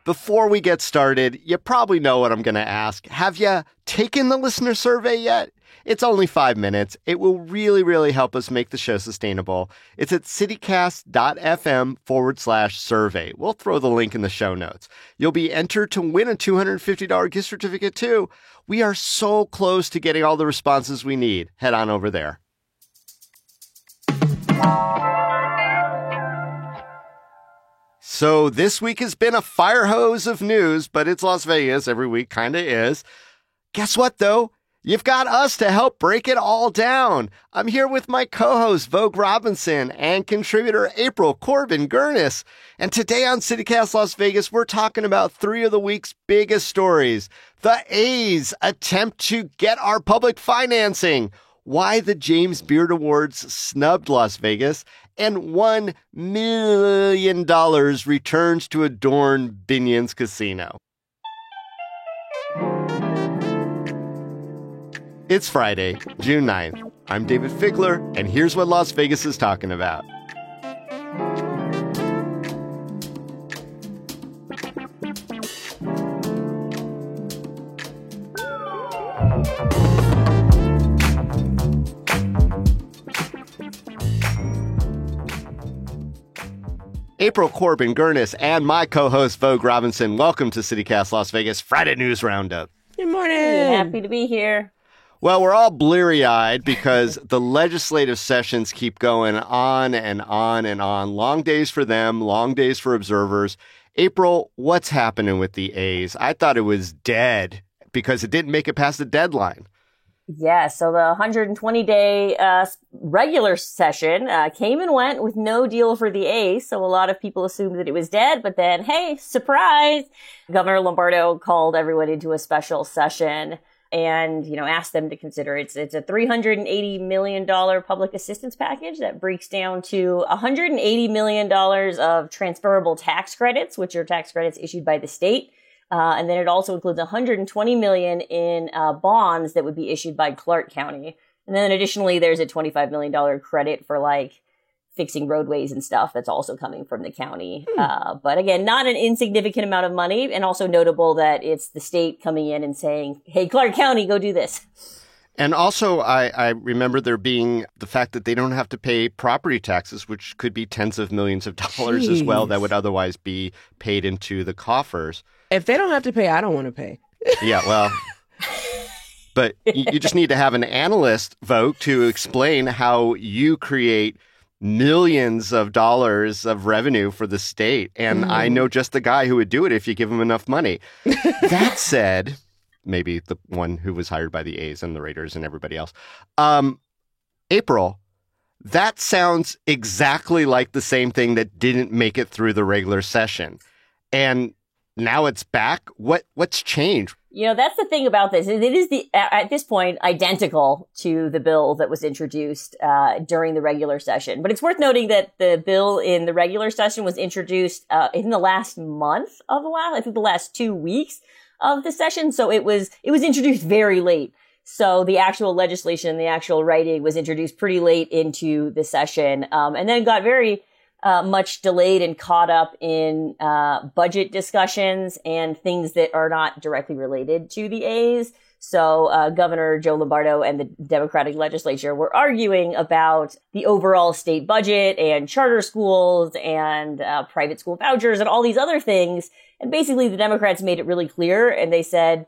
Before we get started, you probably know what I'm going to ask. Have you taken the listener survey yet? It's only 5 minutes. It will really, really help us make the show sustainable. It's at citycast.fm/survey. We'll throw the link in the show notes. You'll be entered to win a $250 gift certificate too. We are so close to getting all the responses we need. Head on over there. So this week has been a fire hose of news, but it's Las Vegas. Every week kind of is. Guess what, though? You've got us to help break it all down. I'm here with my co-host, Vogue Robinson, and contributor April Corbin-Gurnis. And today on CityCast Las Vegas, we're talking about 3 of the week's biggest stories. The A's attempt to get our public financing, why the James Beard Awards snubbed Las Vegas, and $1 million returns to adorn Binion's Casino. It's Friday, June 9th. I'm David Figler, and here's what Las Vegas is talking about. April Corbin-Gurnis and my co-host, Vogue Robinson. Welcome to CityCast Las Vegas Friday News Roundup. Good morning. Happy to be here. Well, we're all bleary-eyed because the legislative sessions keep going on and on and on. Long days for them, long days for observers. April, what's happening with the A's? I thought it was dead because it didn't make it past the deadline. Yeah, so the 120-day regular session came and went with no deal for the A's. So a lot of people assumed that it was dead, but then, hey, surprise! Governor Lombardo called everyone into a special session and, asked them to consider it's a $380 million public assistance package that breaks down to $180 million of transferable tax credits, which are tax credits issued by the state. And then it also includes $120 million in bonds that would be issued by Clark County. And then additionally, there's a $25 million credit for fixing roadways and stuff that's also coming from the county. But again, not an insignificant amount of money, and also notable that it's the state coming in and saying, hey, Clark County, go do this. And also, I remember there being the fact that they don't have to pay property taxes, which could be tens of millions of dollars as well that would otherwise be paid into the coffers. If they don't have to pay, I don't want to pay. Yeah, well, but you just need to have an analyst vote to explain how you create millions of dollars of revenue for the state. And I know just the guy who would do it if you give him enough money. That said, maybe the one who was hired by the A's and the Raiders and everybody else. April, that sounds exactly like the same thing that didn't make it through the regular session. And now it's back. What's changed? That's the thing about this. It is at this point identical to the bill that was introduced during the regular session. But it's worth noting that the bill in the regular session was introduced in the last month of the last 2 weeks of the session. So it was introduced very late. So the actual legislation, the actual writing was introduced pretty late into the session, and then got very much delayed and caught up in budget discussions and things that are not directly related to the A's. So Governor Joe Lombardo and the Democratic legislature were arguing about the overall state budget and charter schools and private school vouchers and all these other things. And basically the Democrats made it really clear, and they said,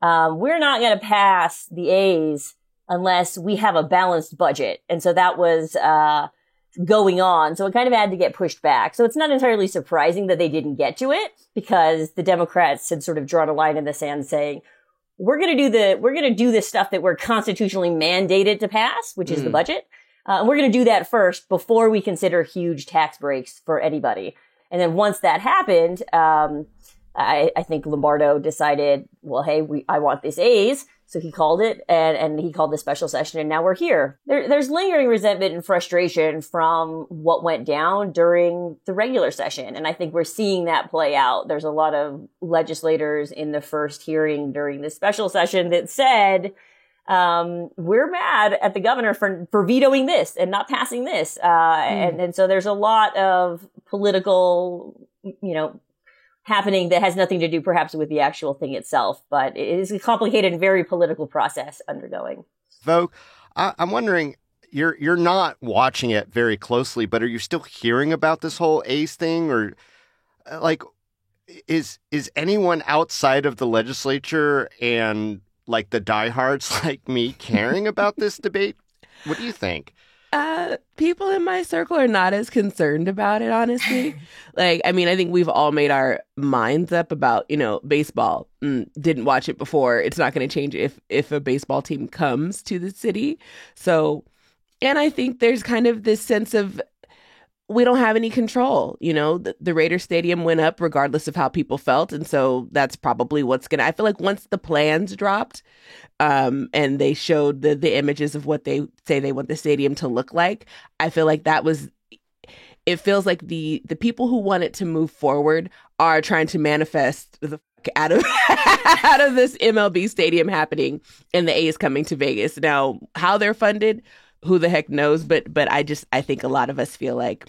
we're not going to pass the A's unless we have a balanced budget. And so that was going on. So it kind of had to get pushed back. So it's not entirely surprising that they didn't get to it, because the Democrats had sort of drawn a line in the sand saying, we're going to do this stuff that we're constitutionally mandated to pass, which is the budget. And we're going to do that first before we consider huge tax breaks for anybody. And then once that happened, I think Lombardo decided, well, hey, I want this A's. So he called it, and he called the special session, and now we're here. There's lingering resentment and frustration from what went down during the regular session, and I think we're seeing that play out. There's a lot of legislators in the first hearing during the special session that said, we're mad at the governor for vetoing this and not passing this. And so there's a lot of political, happening that has nothing to do perhaps with the actual thing itself, but it is a complicated and very political process undergoing. Vogue, I'm wondering, you're not watching it very closely, but are you still hearing about this whole A's thing? Or like, is anyone outside of the legislature and like the diehards like me caring about this debate? What do you think? People in my circle are not as concerned about it, honestly. I think we've all made our minds up about, baseball. Didn't watch it before. It's not going to change if a baseball team comes to the city. So, and I think there's kind of this sense of we don't have any control. The Raiders Stadium went up regardless of how people felt. And so that's probably I feel like once the plans dropped and they showed the images of what they say they want the stadium to look like, I feel like it feels like the people who want it to move forward are trying to manifest the out of out of this MLB stadium happening and the A's coming to Vegas. Now, how they're funded, who the heck knows? But I think a lot of us feel like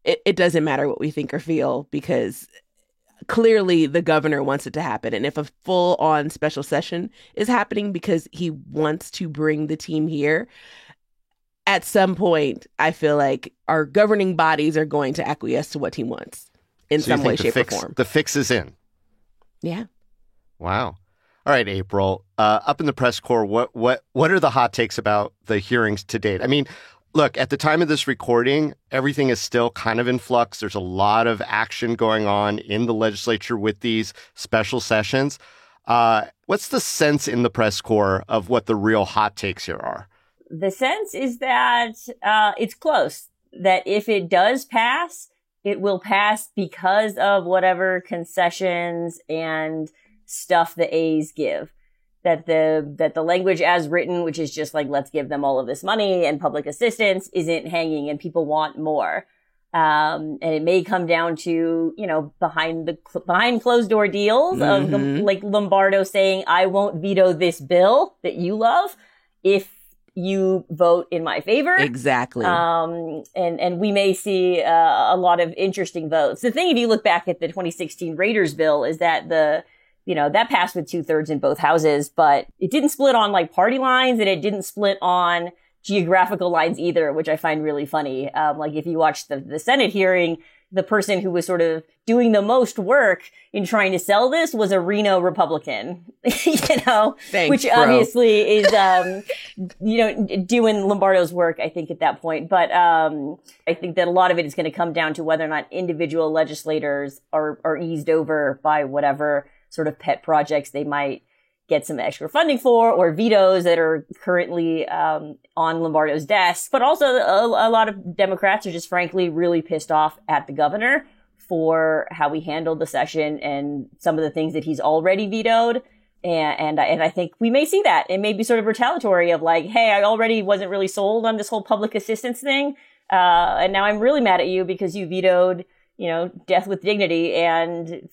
it doesn't matter what we think or feel, because clearly the governor wants it to happen. And if a full-on special session is happening because he wants to bring the team here, at some point, I feel like our governing bodies are going to acquiesce to what he wants in some way, shape, or form. The fix is in. Yeah. Wow. All right, April. Up in the press corps, what are the hot takes about the hearings to date? I mean, look, at the time of this recording, everything is still kind of in flux. There's a lot of action going on in the legislature with these special sessions. What's the sense in the press corps of what the real hot takes here are? The sense is that it's close, that if it does pass, it will pass because of whatever concessions and stuff the A's give. That the language as written, which is just like, let's give them all of this money and public assistance, isn't hanging and people want more. And it may come down to, behind closed door deals of like Lombardo saying, I won't veto this bill that you love if you vote in my favor. Exactly. And we may see a lot of interesting votes. The thing, if you look back at the 2016 Raiders bill, is that that passed with 2/3 in both houses, but it didn't split on like party lines, and it didn't split on geographical lines either, which I find really funny. Like if you watch the Senate hearing, the person who was sort of doing the most work in trying to sell this was a Reno Republican, Thanks, which bro. obviously is, doing Lombardo's work, I think, at that point. But I think that a lot of it is going to come down to whether or not individual legislators are eased over by whatever sort of pet projects they might get some extra funding for, or vetoes that are currently on Lombardo's desk. But also a lot of Democrats are just frankly really pissed off at the governor for how he handled the session and some of the things that he's already vetoed. And I think we may see that. It may be sort of retaliatory of like, hey, I already wasn't really sold on this whole public assistance thing. And now I'm really mad at you because you vetoed death with dignity, and,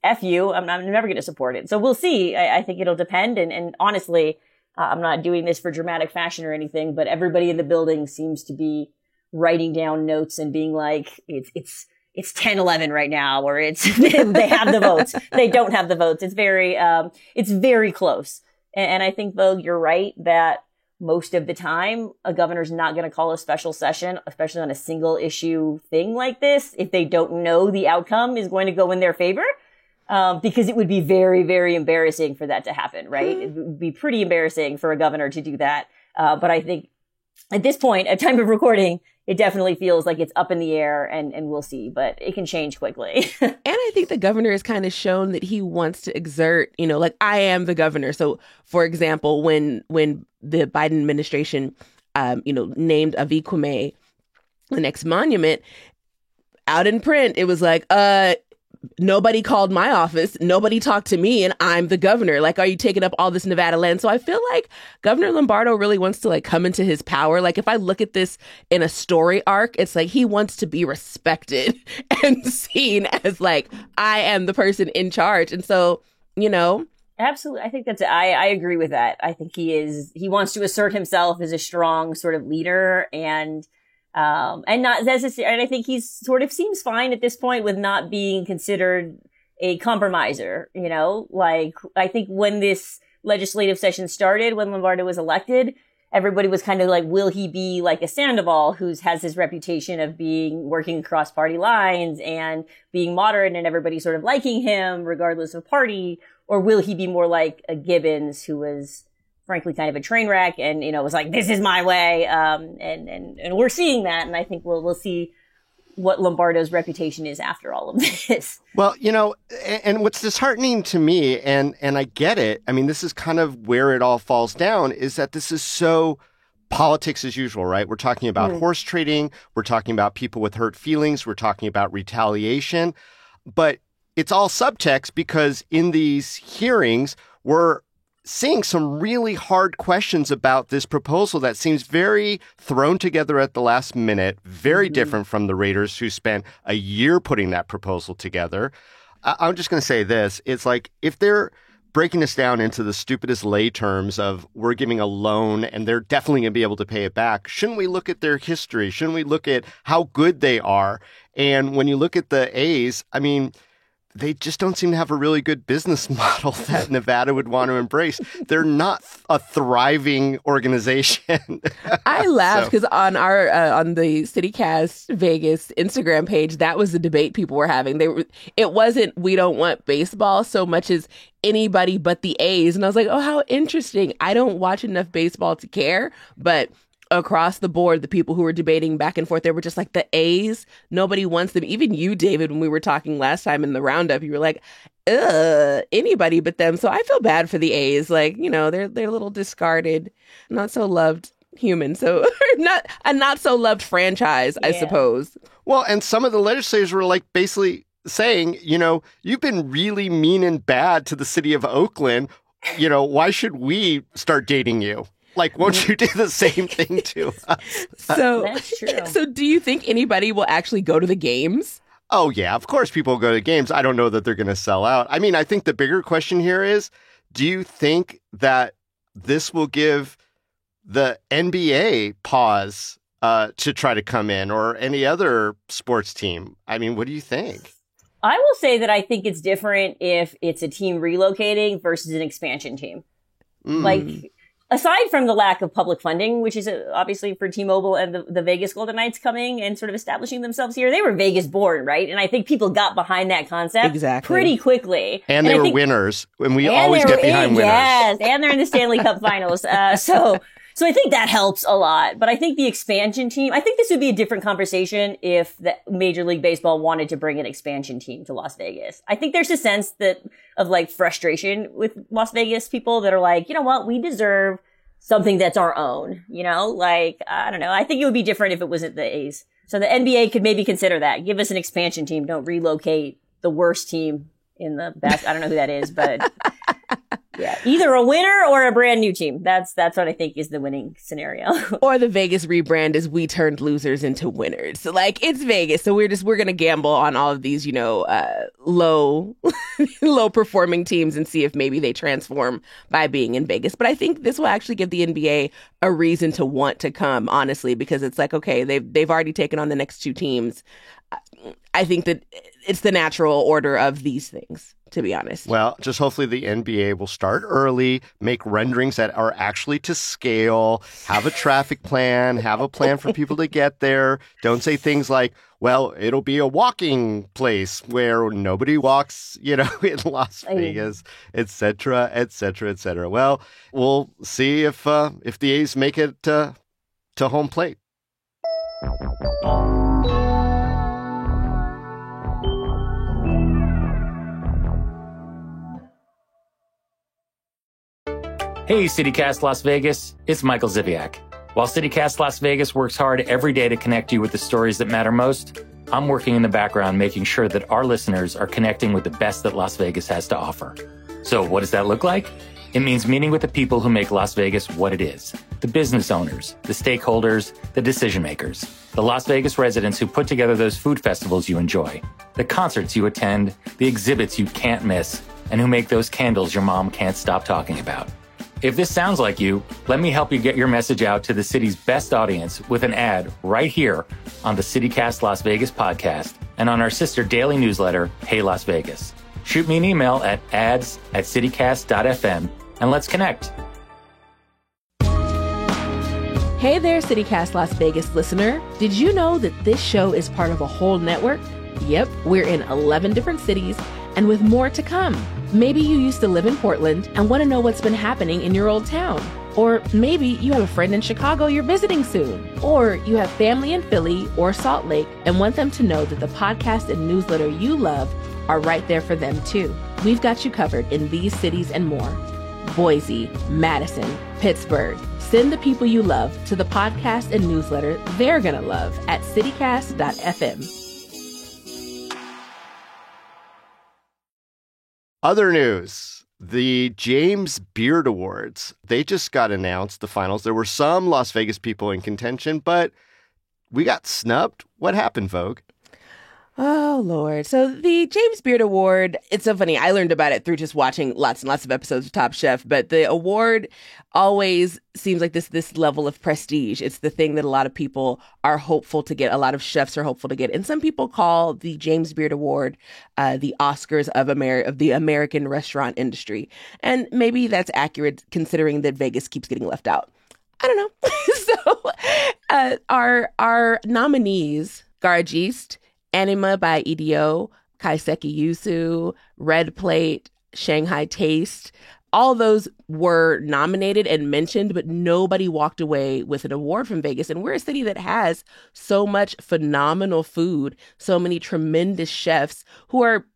F you, I'm never going to support it. So we'll see. I think it'll depend. And honestly, I'm not doing this for dramatic fashion or anything, but everybody in the building seems to be writing down notes and being like, it's 10-11 right now, or it's, they have the votes. They don't have the votes. It's very close. And I think, Vogue, you're right that most of the time, a governor's not going to call a special session, especially on a single issue thing like this, if they don't know the outcome is going to go in their favor, because it would be very, very embarrassing for that to happen, right? It would be pretty embarrassing for a governor to do that. But I think at this point, at time of recording, it definitely feels like it's up in the air, and we'll see, but it can change quickly. And I think the governor has kind of shown that he wants to exert, like, I am the governor. So, for example, when the Biden administration, named Avi Kwame the next monument, out in print, it was like, nobody called my office. Nobody talked to me, and I'm the governor. Like, are you taking up all this Nevada land? So I feel like Governor Lombardo really wants to come into his power. Like, if I look at this in a story arc, it's like he wants to be respected and seen as like, I am the person in charge. And so, Absolutely. I think I agree with that. I think he wants to assert himself as a strong sort of leader and not necessarily, and I think he's sort of seems fine at this point with not being considered a compromiser, you know, like I think when this legislative session started, when Lombardo was elected, everybody was kind of like, will he be like a Sandoval who has his reputation of working across party lines and being moderate and everybody sort of liking him regardless of party? Or will he be more like a Gibbons who was frankly kind of a train wreck and, you know, was like, this is my way. And we're seeing that. And I think we'll see what Lombardo's reputation is after all of this. Well, you know, and what's disheartening to me, and I get it, I mean, this is kind of where it all falls down, is that this is so politics as usual, right? We're talking about horse trading. We're talking about people with hurt feelings. We're talking about retaliation. But it's all subtext because in these hearings, we're seeing some really hard questions about this proposal that seems very thrown together at the last minute, very different from the Raiders who spent a year putting that proposal together. I'm just going to say this. It's like if they're breaking this down into the stupidest lay terms of we're giving a loan and they're definitely going to be able to pay it back, shouldn't we look at their history? Shouldn't we look at how good they are? And when you look at the A's, I mean, they just don't seem to have a really good business model that Nevada would want to embrace. They're not a thriving organization. I laughed because on the CityCast Vegas Instagram page, that was the debate people were having. It wasn't we don't want baseball so much as anybody but the A's. And I was like, oh, how interesting. I don't watch enough baseball to care, but across the board, the people who were debating back and forth, they were just like, the A's, nobody wants them. Even you, David, when we were talking last time in the roundup, you were like, anybody but them. So I feel bad for the A's. Like, you know, they're a little discarded, not so loved human. So not so loved franchise, I suppose. Well, and some of the legislators were like basically saying, you know, you've been really mean and bad to the city of Oakland. You know, why should we start dating you? Like, won't you do the same thing to us? So that's true. So do you think anybody will actually go to the games? Oh, yeah. Of course people will go to games. I don't know that they're going to sell out. I mean, I think the bigger question here is, do you think that this will give the NBA pause to try to come in or any other sports team? I mean, what do you think? I will say that I think it's different if it's a team relocating versus an expansion team. Like, aside from the lack of public funding, which is obviously for T-Mobile and the Vegas Golden Knights coming and sort of establishing themselves here, they were Vegas born, right? And I think people got behind that concept pretty quickly. And they were winners. And we always get behind winners. Yes, and they're in the Stanley Cup Finals. So I think that helps a lot. But I think the expansion team, I think this would be a different conversation if the Major League Baseball wanted to bring an expansion team to Las Vegas. I think there's a sense of like frustration with Las Vegas people that are like, you know what, we deserve something that's our own, you know, like, I don't know. I think it would be different if it wasn't the A's. So the NBA could maybe consider that. Give us an expansion team. Don't relocate the worst team in the best. I don't know who that is, but yeah, either a winner or a brand new team. That's what I think is the winning scenario. Or the Vegas rebrand is we turned losers into winners. So like, it's Vegas. So we're going to gamble on all of these, you know, low performing teams and see if maybe they transform by being in Vegas. But I think this will actually give the NBA a reason to want to come, honestly, because it's like, okay, they've already taken on the next two teams. I think that it's the natural order of these things, to be honest. Well, just hopefully the NBA will start early, make renderings that are actually to scale, have a traffic plan, have a plan for people to get there. Don't say things like, well, it'll be a walking place where nobody walks, you know, in Las Vegas, et cetera, et cetera, et cetera. Well, we'll see if the A's make it to home plate. Hey, CityCast Las Vegas, it's Michael Ziviak. While CityCast Las Vegas works hard every day to connect you with the stories that matter most, I'm working in the background making sure that our listeners are connecting with the best that Las Vegas has to offer. So what does that look like? It means meeting with the people who make Las Vegas what it is. The business owners, the stakeholders, the decision makers, the Las Vegas residents who put together those food festivals you enjoy, the concerts you attend, the exhibits you can't miss, and who make those candles your mom can't stop talking about. If this sounds like you, let me help you get your message out to the city's best audience with an ad right here on the CityCast Las Vegas podcast and on our sister daily newsletter, Hey Las Vegas. Shoot me an email at ads@citycast.fm and let's connect. Hey there, CityCast Las Vegas listener. Did you know that this show is part of a whole network? Yep, we're in 11 different cities and with more to come. Maybe you used to live in Portland and want to know what's been happening in your old town. Or maybe you have a friend in Chicago you're visiting soon. Or you have family in Philly or Salt Lake and want them to know that the podcast and newsletter you love are right there for them too. We've got you covered in these cities and more. Boise, Madison, Pittsburgh. Send the people you love to the podcast and newsletter they're gonna love at citycast.fm. Other news, the James Beard Awards, they just got announced, the finals. There were some Las Vegas people in contention, but we got snubbed. What happened, Vogue? Oh, Lord. So the James Beard Award, it's so funny. I learned about it through just watching lots and lots of episodes of Top Chef, but the award always seems like this level of prestige. It's the thing that a lot of people are hopeful to get. A lot of chefs are hopeful to get. And some people call the James Beard Award the Oscars of the American restaurant industry. And maybe that's accurate considering that Vegas keeps getting left out. I don't know. So our nominees, Garage East, Anima by EDO, Kaiseki Yusu, Red Plate, Shanghai Taste, all those were nominated and mentioned, but nobody walked away with an award from Vegas. And we're a city that has so much phenomenal food, so many tremendous chefs who are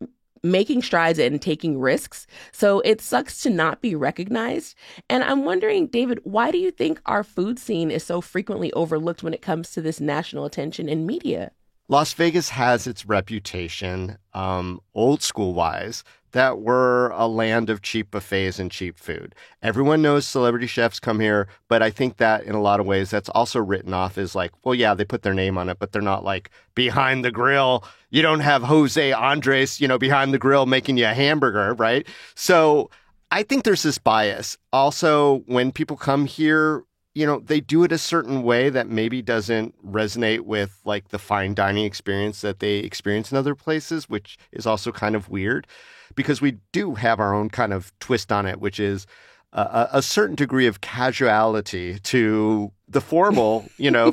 making strides and taking risks. So it sucks to not be recognized. And I'm wondering, David, why do you think our food scene is so frequently overlooked when it comes to this national attention in media? Las Vegas has its reputation, old school wise, that we're a land of cheap buffets and cheap food. Everyone knows celebrity chefs come here, but I think that in a lot of ways that's also written off as like, well, yeah, they put their name on it, but they're not like behind the grill. You don't have Jose Andres, behind the grill making you a hamburger, right? So I think there's this bias. Also, when people come here, they do it a certain way that maybe doesn't resonate with like the fine dining experience that they experience in other places, which is also kind of weird because we do have our own kind of twist on it, which is a certain degree of casuality to the formal,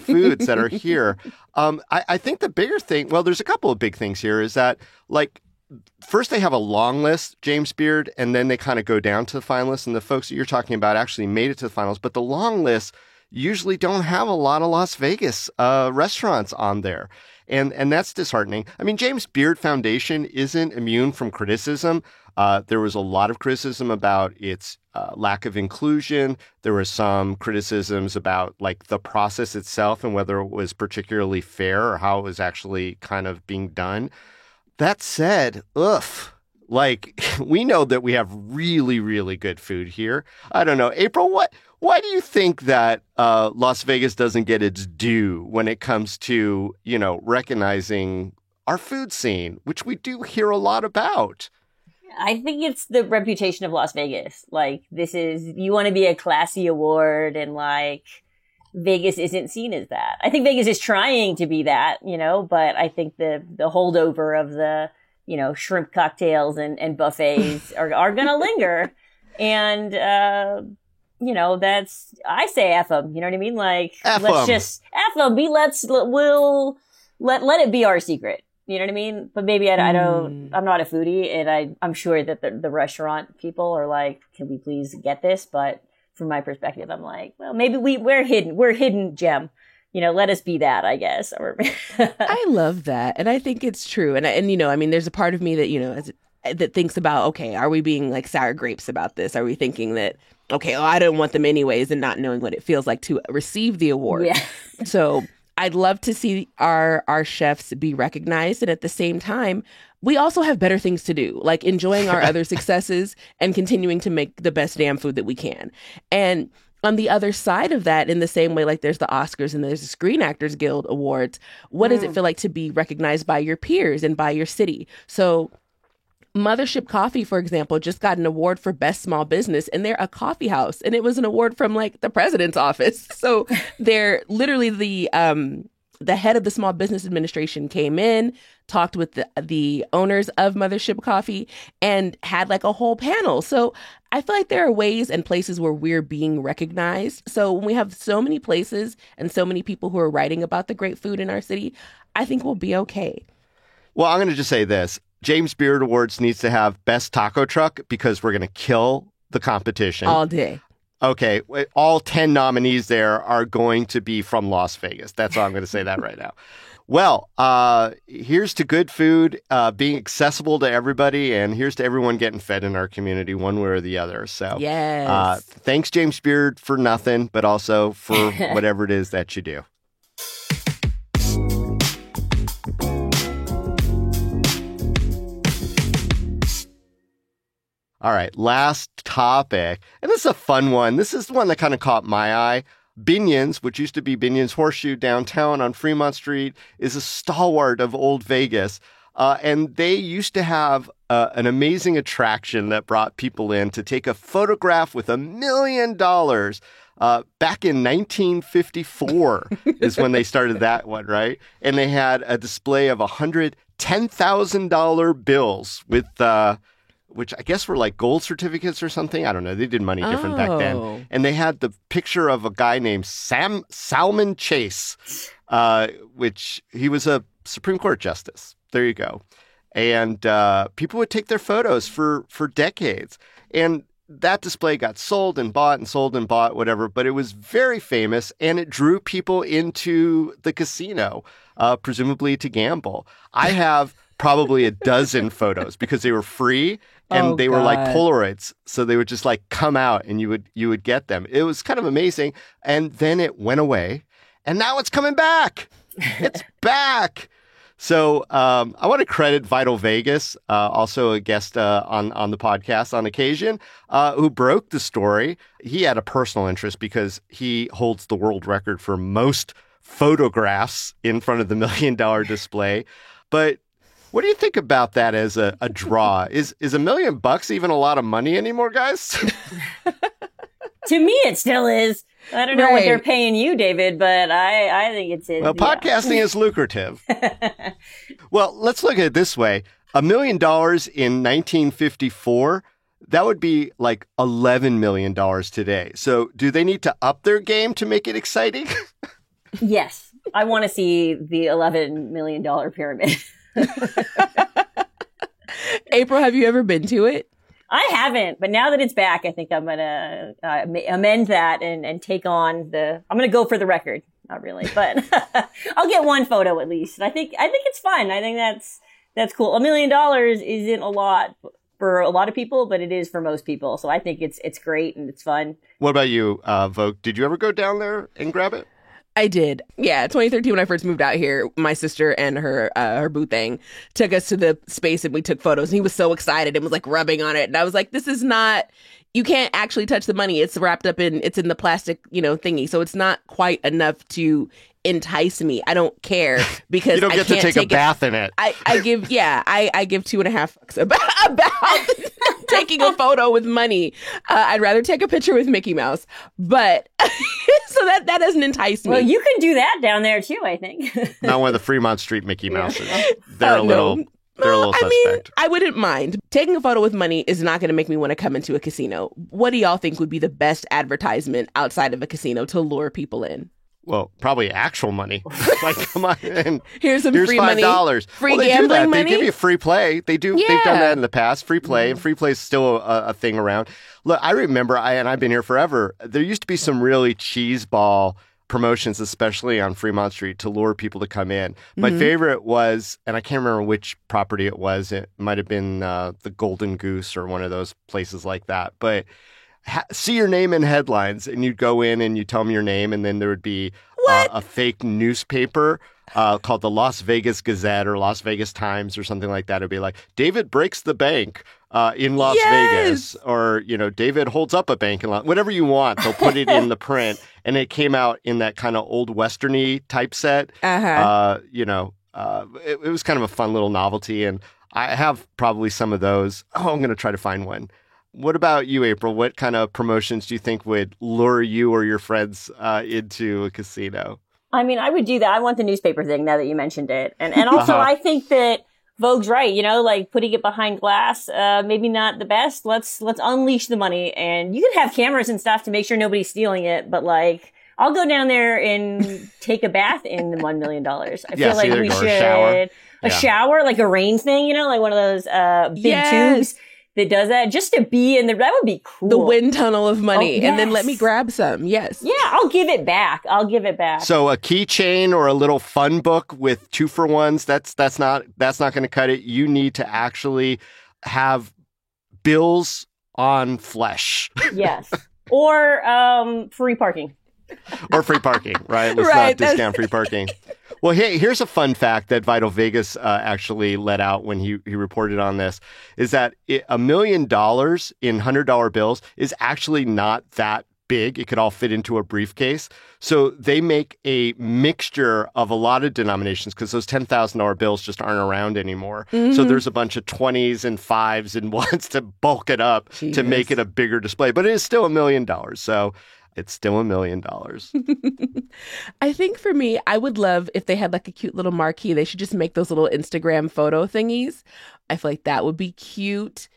foods that are here. I think the bigger thing, well, there's a couple of big things here is that like, first, they have a long list, James Beard, and then they kind of go down to the finalists. And the folks that you're talking about actually made it to the finals. But the long list usually don't have a lot of Las Vegas restaurants on there. And that's disheartening. I mean, James Beard Foundation isn't immune from criticism. There was a lot of criticism about its lack of inclusion. There were some criticisms about like the process itself and whether it was particularly fair or how it was actually kind of being done. That said, we know that we have really, really good food here. I don't know. April, why do you think that Las Vegas doesn't get its due when it comes to, recognizing our food scene, which we do hear a lot about? I think it's the reputation of Las Vegas. Like, you want to be a classy award and like, Vegas isn't seen as that. I think Vegas is trying to be that, but I think the holdover of the, shrimp cocktails and buffets are going to linger. And, I say F them, you know what I mean? Like, let's just F them. Let it be our secret. You know what I mean? But maybe I'm not a foodie and I'm sure that the restaurant people are like, can we please get this? But from my perspective, I'm like, well, maybe we're hidden gem. Let us be that, I guess. I love that. And I think it's true. And there's a part of me that, that thinks about, okay, are we being like sour grapes about this? Are we thinking that, okay, I don't want them anyways and not knowing what it feels like to receive the award? Yeah. So I'd love to see our chefs be recognized. And at the same time, we also have better things to do, like enjoying our other successes and continuing to make the best damn food that we can. And on the other side of that, in the same way, like there's the Oscars and there's the Screen Actors Guild Awards, what does it feel like to be recognized by your peers and by your city? So Mothership Coffee, for example, just got an award for best small business, and they're a coffee house, and it was an award from like the president's office. So they're literally the head of the Small Business Administration came in, talked with the owners of Mothership Coffee, and had like a whole panel. So I feel like there are ways and places where we're being recognized. So when we have so many places and so many people who are writing about the great food in our city, I think we'll be okay. Well, I'm going to just say this. James Beard Awards needs to have best taco truck because we're going to kill the competition. All day. Okay, all 10 nominees there are going to be from Las Vegas. That's all I'm going to say that right now. Well, here's to good food being accessible to everybody, and here's to everyone getting fed in our community one way or the other. So yes. Thanks, James Beard, for nothing, but also for whatever it is that you do. All right, last topic. And this is a fun one. This is the one that kind of caught my eye. Binion's, which used to be Binion's Horseshoe downtown on Fremont Street, is a stalwart of old Vegas. And they used to have an amazing attraction that brought people in to take a photograph with $1 million. Back in 1954 is when they started that one, right? And they had a display of $110,000 bills with... which I guess were like gold certificates or something. I don't know. They did money different back then. And they had the picture of a guy named Salmon Chase, which he was a Supreme Court justice. There you go. And people would take their photos for decades. And that display got sold and bought, whatever. But it was very famous, and it drew people into the casino, presumably to gamble. I have probably a dozen photos because they were free and they were like Polaroids. So they would just like come out and you would get them. It was kind of amazing. And then it went away and now it's coming back. It's back. So I want to credit Vital Vegas, also a guest on the podcast on occasion, who broke the story. He had a personal interest because he holds the world record for most photographs in front of the $1 million display. But what do you think about that as a draw? Is $1 million even a lot of money anymore, guys? To me, it still is. I don't know what they're paying you, David, but I think it's... Well, podcasting is lucrative. Well, let's look at it this way. $1 million in 1954, that would be like $11 million today. So do they need to up their game to make it exciting? Yes. I want to see the $11 million pyramid. April, have you ever been to it? I haven't, but now that it's back, I think I'm going to amend that and take on I'm going to go for the record. Not really, but I'll get one photo at least. And I think it's fun. I think that's cool. $1 million isn't a lot for a lot of people, but it is for most people. So I think it's great and it's fun. What about you, Vogue? Did you ever go down there and grab it? I did. Yeah, 2013 when I first moved out here, my sister and her boo thing took us to the space and we took photos. And he was so excited and was like rubbing on it. And I was like, this is not, you can't actually touch the money. It's wrapped up it's in the plastic, thingy. So it's not quite enough to entice me. I don't care because you don't get to take a bath in it. I give $2.50 about taking a photo with money. I'd rather take a picture with Mickey Mouse, but so that doesn't entice me. Well, you can do that down there too, I think. Not one of the Fremont Street Mickey Mouses. They're a little suspect. I mean, I wouldn't mind. Taking a photo with money is not going to make me want to come into a casino. What do y'all think would be the best advertisement outside of a casino to lure people in? Well, probably actual money. Like, come on. And here's free $5. money. Free gambling money. They give you free play. They do. Yeah. They've done that in the past. Free play, and free play is still a thing around. Look, I remember, and I've been here forever. There used to be some really cheeseball promotions, especially on Fremont Street, to lure people to come in. My favorite was, and I can't remember which property it was. It might have been the Golden Goose or one of those places like that. But see your name in headlines, and you'd go in and you tell them your name, and then there would be a fake newspaper called the Las Vegas Gazette or Las Vegas Times or something like that. It'd be like, David breaks the bank in Las Vegas, or David holds up a bank in whatever you want. They'll put it in the print, and it came out in that kind of old westerny typeset. it was kind of a fun little novelty, and I have probably some of those. Oh, I'm going to try to find one. What about you, April? What kind of promotions do you think would lure you or your friends into a casino? I mean, I would do that. I want the newspaper thing now that you mentioned it. And also, I think that Vogue's right, like putting it behind glass, maybe not the best. Let's unleash the money, and you can have cameras and stuff to make sure nobody's stealing it. But like, I'll go down there and take a bath in the $1 million. I feel like we should a shower, like a rain thing, like one of those big tubes that does that, just to be in that would be cool. The wind tunnel of money, and then let me grab some. Yes. Yeah, I'll give it back. So a keychain or a little fun book with 2-for-1s, that's not going to cut it. You need to actually have bills on flesh. Yes. Or free parking. Or free parking, right? Let's not discount free parking. Well, hey, here's a fun fact that Vital Vegas actually let out when he reported on this, is that $1 million in $100 bills is actually not that big. It could all fit into a briefcase. So they make a mixture of a lot of denominations because those $10,000 bills just aren't around anymore. Mm-hmm. So there's a bunch of 20s and 5s and 1s to bulk it up to make it a bigger display. But it is still $1 million. So it's still $1 million. I think for me, I would love if they had like a cute little marquee. They should just make those little Instagram photo thingies. I feel like that would be cute.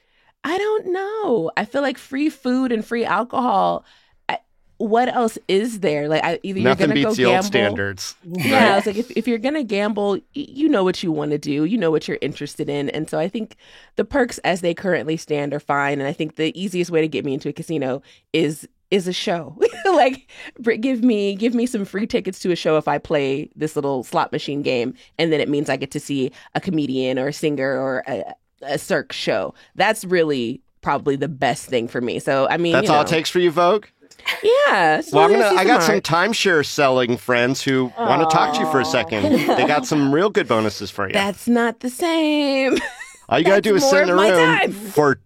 I don't know. I feel like free food and free alcohol. What else is there? Like either you're nothing gonna beats go the gamble. Old standards. Yeah, I was like, if you're gonna gamble, you know what you want to do. You know what you're interested in, and so I think the perks as they currently stand are fine. And I think the easiest way to get me into a casino is a show. Like, give me some free tickets to a show if I play this little slot machine game, and then it means I get to see a comedian or a singer or a cirque show. That's really probably the best thing for me. So I mean, that's all it takes for you, Vogue. Yeah. Well, I got some timeshare selling friends who want to talk to you for a second. They got some real good bonuses for you. That's not the same. All you got to do is sit in a room for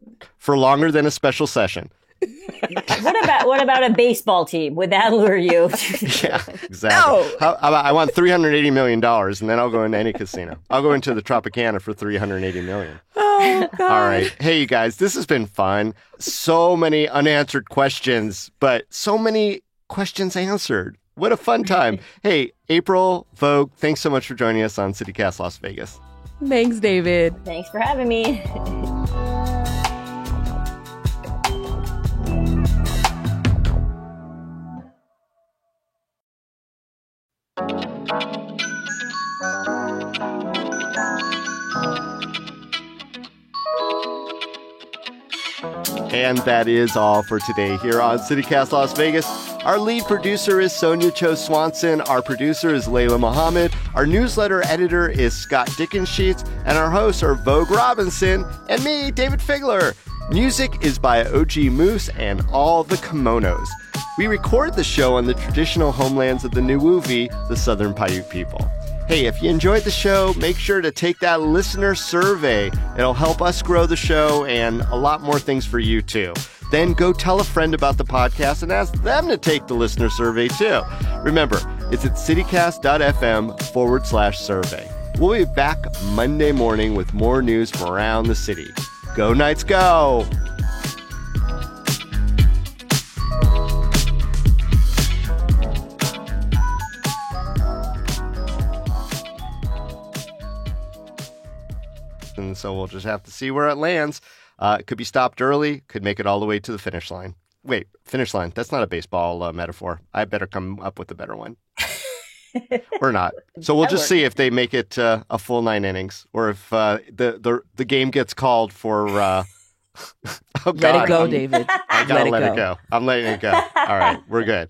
longer than a special session. What about a baseball team? Would that lure you? Yeah, exactly. No. I want $380 million, and then I'll go into any casino. I'll go into the Tropicana for $380 million. Oh, God. All right. Hey, you guys, this has been fun. So many unanswered questions, but so many questions answered. What a fun time. Hey, April, Vogue, thanks so much for joining us on CityCast Las Vegas. Thanks, David. Thanks for having me. And that is all for today here on CityCast Las Vegas. Our lead producer is Sonia Cho Swanson. Our producer is Layla Muhammad. Our newsletter editor is Scott Dickensheets. And our hosts are Vogue Robinson and me, David Figler. Music is by OG Moose and All the Kimonos. We record the show on the traditional homelands of the Nuwuvi, the Southern Paiute people. Hey, if you enjoyed the show, make sure to take that listener survey. It'll help us grow the show and a lot more things for you, too. Then go tell a friend about the podcast and ask them to take the listener survey, too. Remember, it's at citycast.fm/survey. We'll be back Monday morning with more news from around the city. Go Knights, go! And so we'll just have to see where it lands. It could be stopped early, could make it all the way to the finish line. Wait, finish line. That's not a baseball metaphor. I better come up with a better one. Or not. So we'll just see if they make it a full 9 innings or if the game gets called for... oh, God. Let it go, David. I gotta let it go. I'm letting it go. All right, we're good.